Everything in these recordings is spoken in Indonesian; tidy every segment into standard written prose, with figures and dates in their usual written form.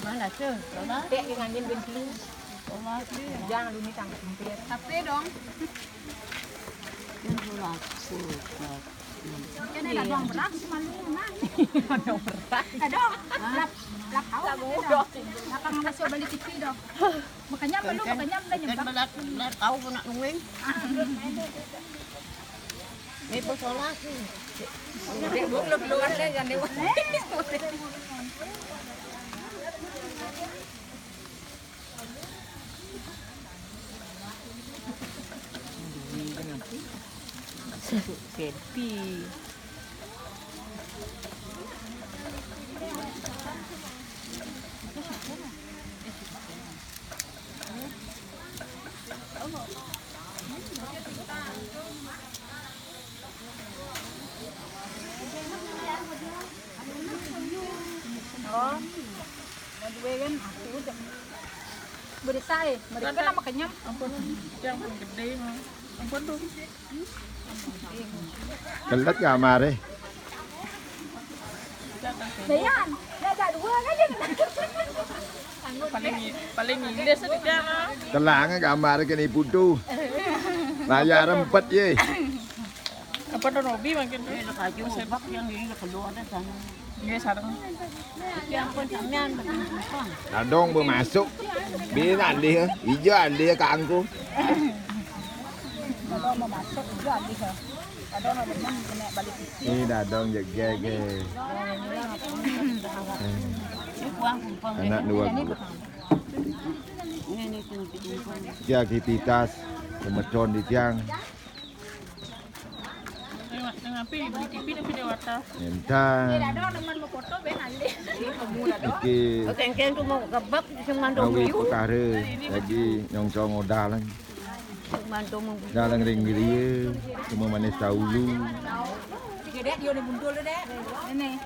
Mana tuh? Tek dengan dia bentuk. Jangan lu ni tangkap sempit. Tapi dong. Yang laku. Kena ada dong berat cuma lu mana? Ada berat. Ada. Lap kau. Lapang masuk balik TV dong. Makanya perlu makanya dah nyembah. Kau pun nak nungguin. Ni pun solat. Dia belum keluar dah jangan dewa. Selfie. Oh, dua kan aku udah berita mereka nama kenyang. Ampun, yang gede mah. Ampun tuh. Kelet kamar deh. Dayan, ada dua kan dia. Paling Inggris saja. Telang kamar kini putu. Layar 4 ye. Apa dah Robi makin tu? Kaju sebab yang ini keluar dah sana. Ini sarang. Yang pun sampean makin susah. Dadong bermasuk. Bila dia, hijau dia kat angku. Kalau mau masuk juga di sana. Ada orang memang kena balik itu. Ni dadong jege. Anak dua. Ini tumpang. Dia aktivitas pemecon di tiang. Ngapi di TV tapi dia wata. Entah. Ada orang mau foto benali. Iki. Kengkeng tu mau kebab cuma dong. Awi utara lagi nyongcong modal lagi. Mantu mau. Jalan ring dia, cuma manis dahulu. Tiga dek dia udah muncul dah dek. Ini.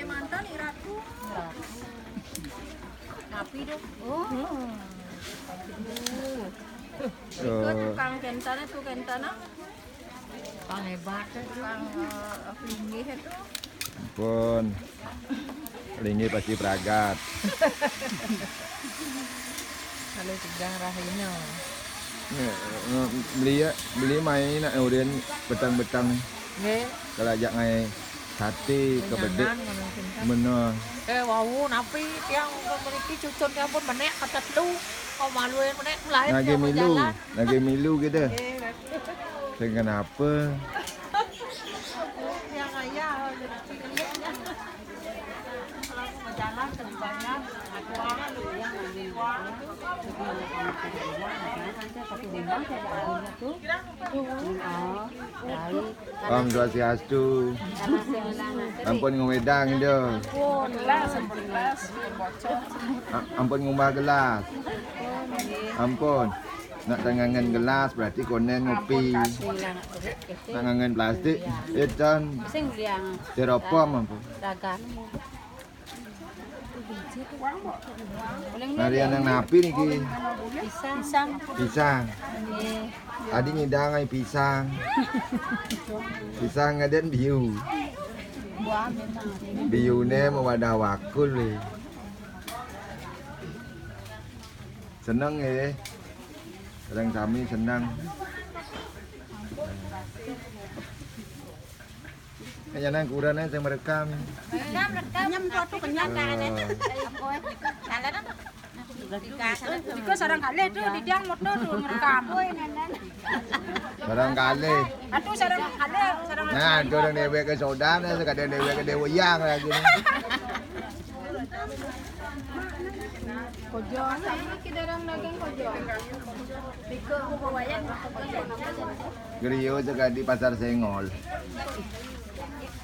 Mantan iratu. Napi dong. Oh. Itu tukang kentana tu kentana. Kang hebat tukang linggih itu. Pun linggih pasti peragat. Kalau sedang rahina. Beli main nak kemudian betang-betang. Nggih. Kalau ajak ngai sate ke bedek. Benar. Wau napi tiang memiliki cucun yang pun menek kata lu. Kau maluin menek lahir Lagi milu gitu. Kenapa? Yang ayah jalan terbanyak aku lu yang Om Swastiastu. Ampun ngomedang dia. Ampun ngubah gelas. Ampun. Nak tangangan gelas berarti konen ngopi. Tangangan plastik itu styrofoam ampun. Marian yang napi nih ki. Pisang. Tadi ngidang ay pisang. Pisang ngaden biu. Biu ne mau wadah wakul. senang ya. Orang kami senang. Kaya nang kurangnya saya merekam. Nyam tuh kenyataan Iko sarang kali tuh di tiang motor tuh ngerekam. Sarang kali. Atuh sarang kali, sarang Nah, itu orang dewe ke soda, sekadang dewe ke dewe yang lagi. kojong sama kidarang dagang kojong. Biko bawayan Geriyo juga di pasar Sengol.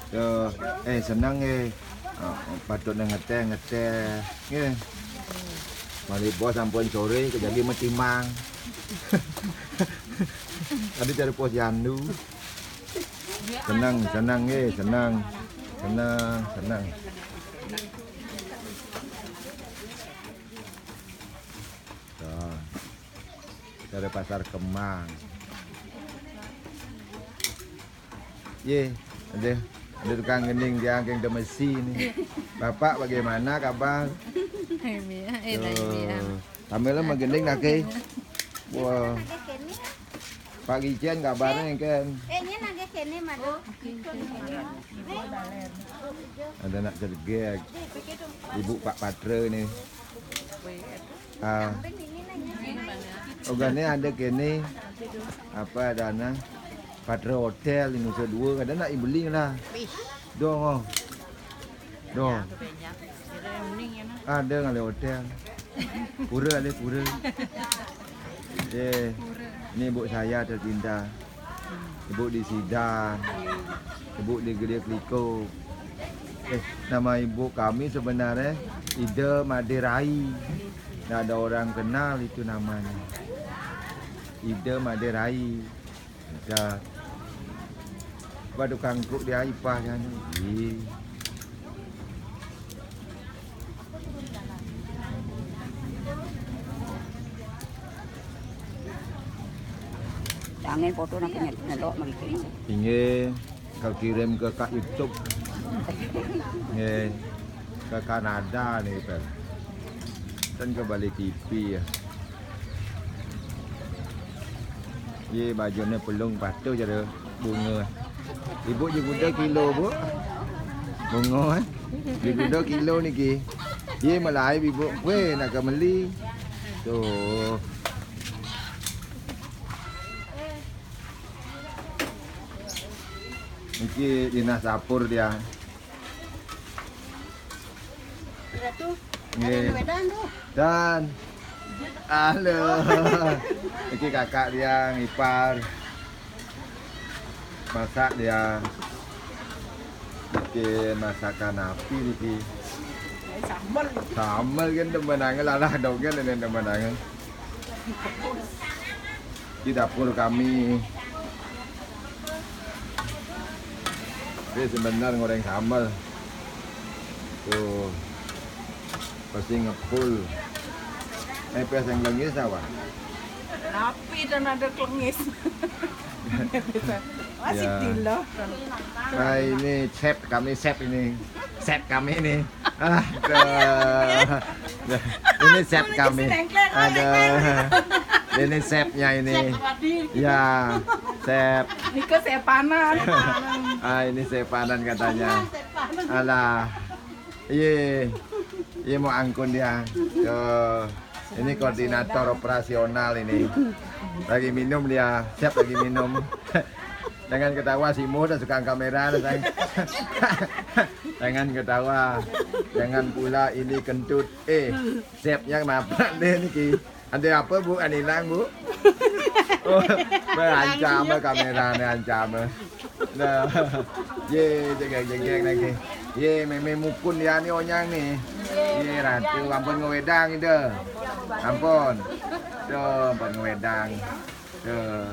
Tuh, senang patut ngeteh. Nge. Mari bos sampun sore kejagi metimang. Tadi cari pos Yandu. Senang. Tuh. Dari pasar Kemang. Ada tukang gening dia yang demesi nih. Bapak bagaimana kabar? Kami lah menggending nak ke. Wah. Pak Gijan kabarnya kan. Ada nak cergek. Ibu Pak Patre nih. Ogannya ada kene apa dana Patre Hotel di Nusa Dua kadang nak beli lah. Dong. Ada ngale hotel. Pura. Ini ibu saya tercinta. Ibu di Sidan. Ibu di Gede Kliko. Nama ibu kami sebenarnya Ida Maderai. Nah, ada orang kenal itu namanya. Ida Maderai. Ya. Badu kangkuk dia ipahnya nih. Jangan foto nak nyelok begitu. Ingin kau kirim ke Kak YouTube. Ke Kanada nih, Pak. Dan ke balik TV ya. Ye bajunya pelung patu jadi bunga. Ibu juga kilo bu. Bunga juga kilo ni ki. Ye malai ibu. Weh nak kembali. Tuh. Ini dinas dapur dia. Dan halo. Ini kakak dia ngipar. Masak dia. Bikin masakan api ini. Sambal kan temenangan lah dong kan ini temenangan. Di dapur kami. Ini sebenarnya goreng sambal. Tuh. Pasti ngepul. Pes yang lengis apa? Api dan ada kelengis. Masih Ya. tilo. Nah ini chef kami ini. Ini chef kami. Ada. Ini chefnya ini. Ya, chef. Niko sepanan. Ini sepanan katanya. Alah. Iya mau angkun dia. Tuh. Ini koordinator operasional ini. Lagi minum dia. Chef lagi minum. Jangan ketawa si Mo dan suka kamera sayang. Jangan ketawa. Jangan pula ini kentut. Chefnya kenapa deh nih? Ada apa bu? Ada hilang bu? Oh, berancam kamera nih ancam. Nah, jeng lagi. Meme mukun dia nih onyang nih. Ratu ampun ngewedang itu. Ampun. Tuh, ampun ngewedang. Tuh.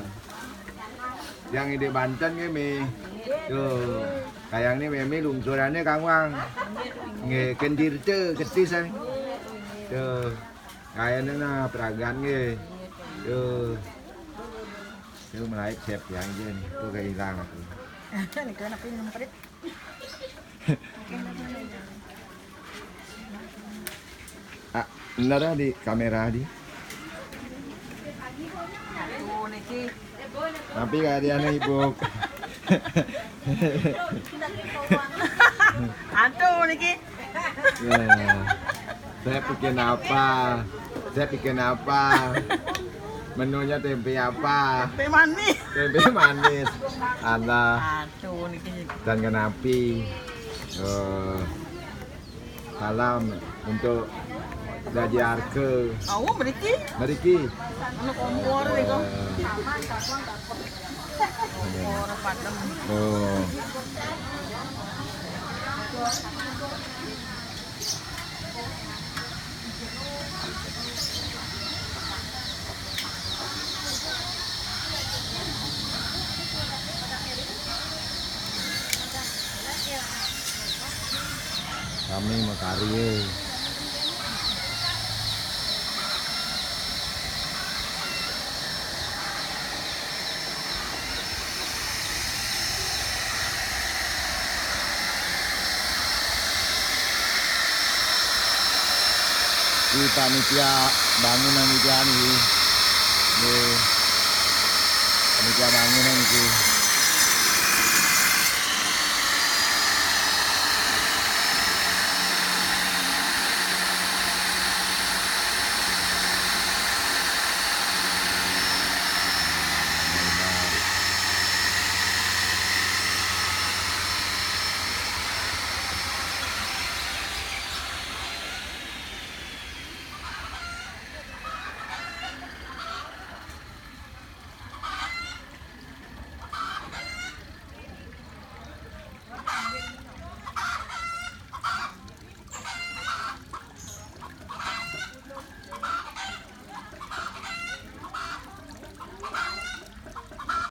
Yang ide Banten ini. Tuh. Kayak ini meme lungsurannya Kang Wang. Kendir tuh, ketis ay. Tuh. Kayaknya nah peragaan ge. Tuh. Tuh menaik chef yang jen. Tuh kehilang aku. Ini kan apa yang perit? Benar di kamera di. Api kayak dia nih ibu. Aduh niki. Ya. Saya bikin apa? Saya bikin apa? Menunya tempe apa? Tempe manis. Tempe manis. Anak Aduh niki. dan kenapi. Salam untuk Dadi Arke. Awu mriki. Mariki. Anu kompor niku. Amin. Ora padang. Oh. Kami Mekarie. Di panitia bangunan ini, panitia bangunan itu.